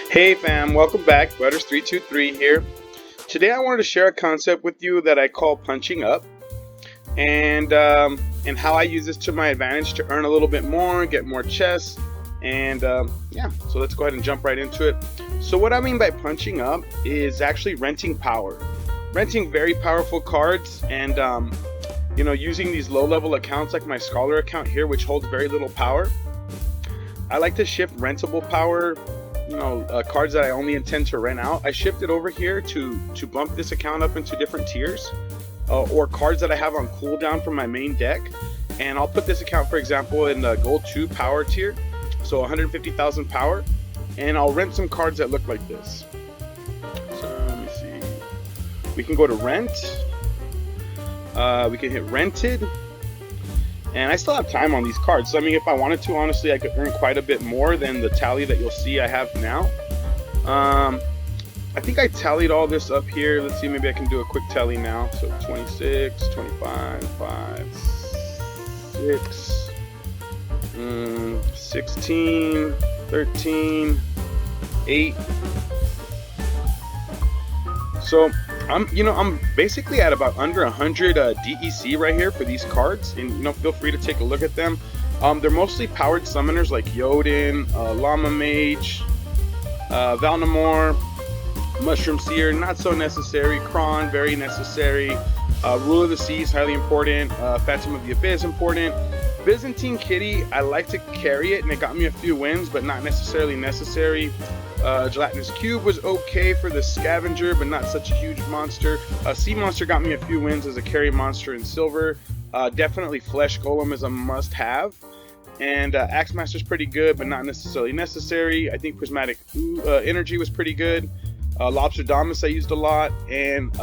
Hey fam, welcome back. Butters323 here. Today I wanted to share a concept with you that I call punching up, and how I use this to my advantage to earn a little bit more, get more chests, and yeah. So let's go ahead and jump right into it. So what I mean by punching up is actually renting power, renting very powerful cards, and using these low-level accounts like my Scholar account here, which holds very little power. I like to shift rentable power. Cards that I only intend to rent out, I shift it over here to bump this account up into different tiers, or cards that I have on cooldown from my main deck. And I'll put this account, for example, in the gold 2 power tier, so 150,000 power, and I'll rent some cards that look like this. So let me see, we can go to rent, we can hit rented, and I still have time on these cards. So I mean, if I wanted to, honestly, I could earn quite a bit more than the tally that you'll see I have now. I think I tallied all this up here. Let's see, maybe I can do a quick tally now. So 26, 25, 5, 6, 16, 13, 8. So I'm basically at about under 100 DEC right here for these cards, and feel free to take a look at them. They're mostly powered summoners like Jotun, Llama Mage, Valnamore, Mushroom Seer, not so necessary. Kron, very necessary. Rule of the Seas, highly important. Phantom of the Abyss, important. Byzantine Kitty, I like to carry it, and it got me a few wins, but not necessarily necessary. Gelatinous Cube was okay for the Scavenger, but not such a huge monster. Sea Monster got me a few wins as a carry monster in silver. Definitely Flesh Golem is a must-have. And Axe Master's pretty good, but not necessarily necessary. I think Prismatic Energy was pretty good. Lobster Damus I used a lot. And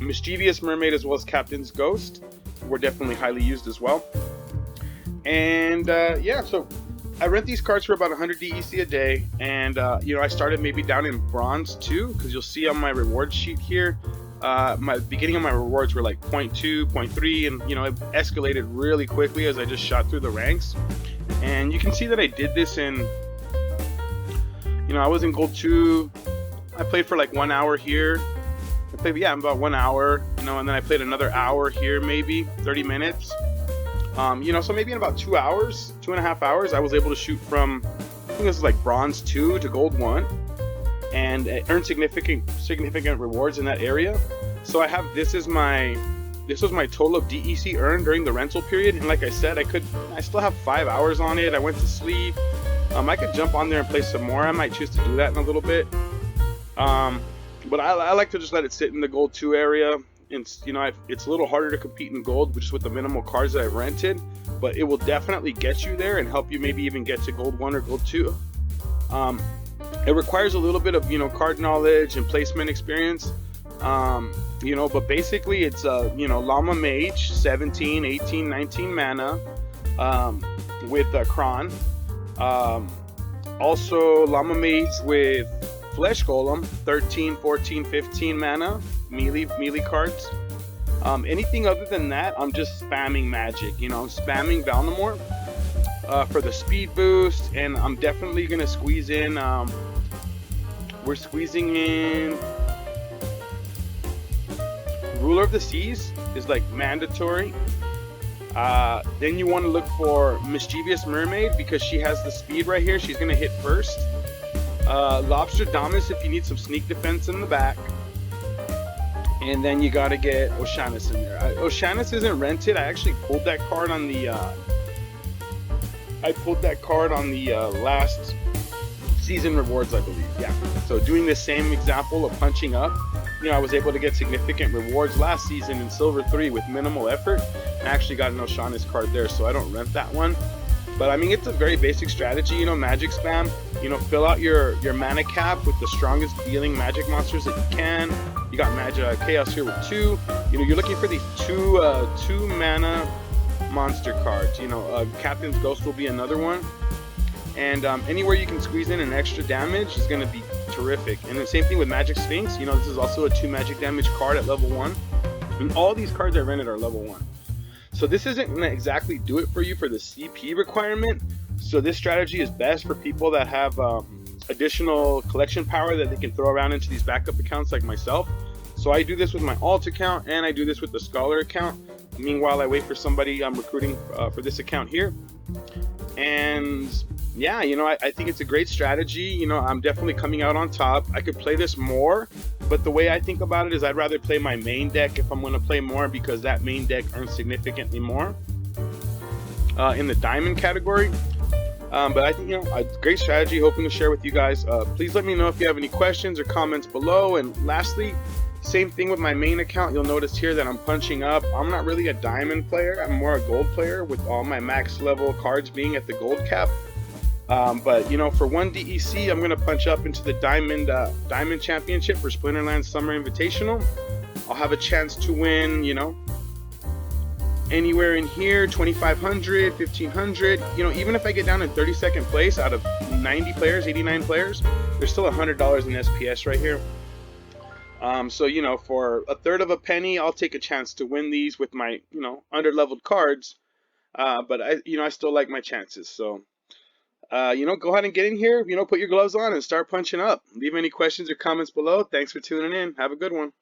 Mischievous Mermaid as well as Captain's Ghost were definitely highly used as well. And yeah, so I rent these cards for about 100 DEC a day, and I started maybe down in bronze 2, because you'll see on my reward sheet here, my beginning of my rewards were like 0.2, 0.3, and it escalated really quickly as I just shot through the ranks. And you can see that I did this in, I was in gold 2. I played for like 1 hour here. I played, about 1 hour, and then I played another hour here, maybe 30 minutes. So maybe in about 2 hours, 2.5 hours, I was able to shoot from, I think this is like bronze 2 to gold 1, and earn significant rewards in that area. So I have, this was my total of DEC earned during the rental period. And like I said, I still have 5 hours on it. I went to sleep. I could jump on there and play some more. I might choose to do that in a little bit. But I like to just let it sit in the gold 2 area. It's a little harder to compete in gold just with the minimal cards that I've rented, but it will definitely get you there and help you maybe even get to gold 1 or gold 2. It requires a little bit of card knowledge and placement experience, but basically it's Llama Mage 17, 18, 19 mana with Kron, also Llama Mage with Flesh Golem 13, 14, 15 mana melee cards. Anything other than that, I'm just spamming magic. I'm spamming Valnamore for the speed boost, and I'm definitely gonna squeeze in. We're squeezing in Ruler of the Seas is like mandatory. Then you want to look for Mischievous Mermaid because she has the speed right here. She's gonna hit first. Lobster Damus if you need some sneak defense in the back. And then you gotta get Oceanus in there. Oceanus isn't rented. I actually pulled that card on the last season rewards, I believe. Yeah. So doing the same example of punching up, I was able to get significant rewards last season in Silver 3 with minimal effort. I actually got an Oceanus card there, so I don't rent that one. But I mean, it's a very basic strategy, magic spam. Fill out your mana cap with the strongest dealing magic monsters that you can. You got Magic Chaos here with 2. You're looking for these two mana monster cards. Captain's Ghost will be another one. And anywhere you can squeeze in an extra damage is going to be terrific. And the same thing with Magic Sphinx. This is also a 2 magic damage card at level 1. And all these cards I rented are level 1. So this isn't going to exactly do it for you for the CP requirement. So this strategy is best for people that have a additional collection power that they can throw around into these backup accounts like myself. So I do this with my alt account, and I do this with the scholar account. Meanwhile, I wait for somebody I'm recruiting for this account here. And yeah, I think it's a great strategy. I'm definitely coming out on top. I could play this more, but the way I think about it is I'd rather play my main deck if I'm going to play more, because that main deck earns significantly more in the diamond category. But I think, a great strategy, hoping to share with you guys. Please let me know if you have any questions or comments below. And lastly, same thing with my main account. You'll notice here that I'm punching up. I'm not really a diamond player. I'm more a gold player, with all my max level cards being at the gold cap. But for 1 DEC, I'm going to punch up into the diamond championship for Splinterlands Summer Invitational. I'll have a chance to win, anywhere in here, 2,500, 1,500. Even if I get down in 32nd place out of 90 players, 89 players, there's still $100 in SPS right here. So for a third of a penny, I'll take a chance to win these with my under-leveled cards. But I still like my chances. So go ahead and get in here. Put your gloves on and start punching up. Leave any questions or comments below. Thanks for tuning in. Have a good one.